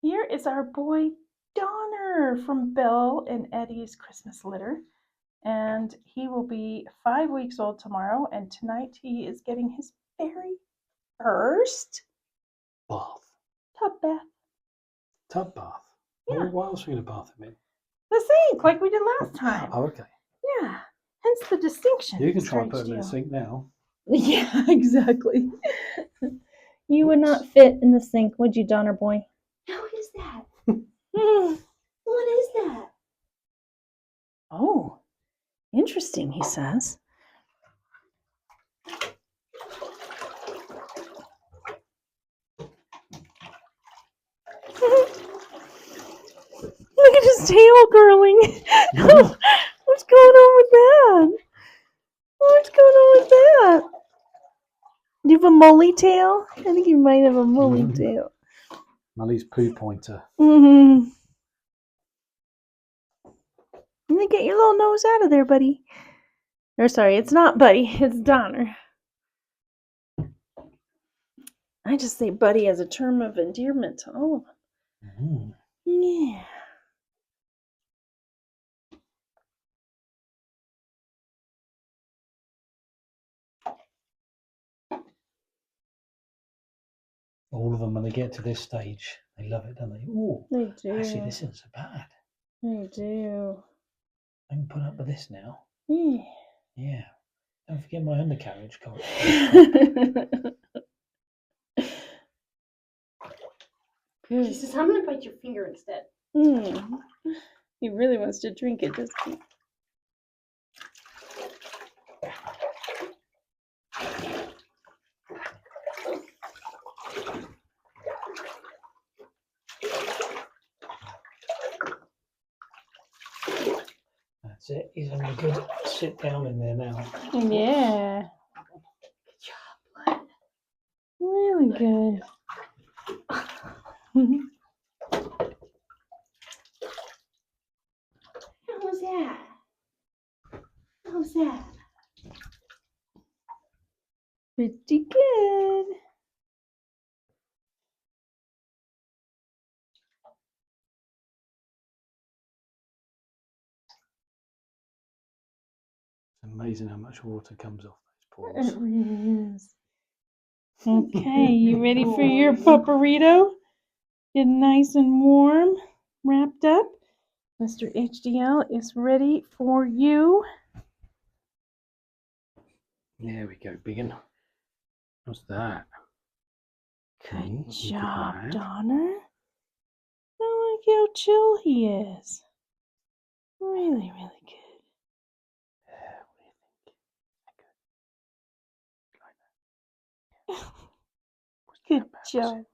Here is our boy Donner from Bill and Eddie's Christmas litter. And he will be 5 weeks old tomorrow. And tonight he is getting his very first bath. Tub bath. Tub bath? Yeah. What else are we going to bath him in? The sink, like we did last time. Oh, okay. Yeah. Hence the distinction. You can try and put him in the sink now. Yeah, exactly. You would not fit in the sink, would you, Donner boy? Now what is that? What is that? Oh, interesting, he says. Look at his tail curling. What's going on with that? What's going on with that? Do you have a mully tail? I think you might have a mully tail. Mully's poo pointer. Mm-hmm. Let me get your little nose out of there, buddy. Or sorry, it's not Buddy, it's Donner. I just say buddy as a term of endearment to all of them. Yeah. All of them, when they get to this stage, they love it, don't they? Oh, They do. actually, this isn't so bad. They do. I can put up with this now. Yeah. Yeah. Don't forget my undercarriage coat. He says, I'm going to bite your finger instead. He really wants to drink it, doesn't he? That's it. He's having a good sit down in there now. Yeah. Good job, bud. Really good. How was that? How was that? Pretty good. It's amazing how much water comes off those paws. It really is. Okay, you ready for your pupperito? Get nice and warm, wrapped up. Mr. HDL is ready for you. There we go, biggin. What's that? Good job, Donner. Oh, look how chill he is. Really, really good. Yeah, what do you think? Good job.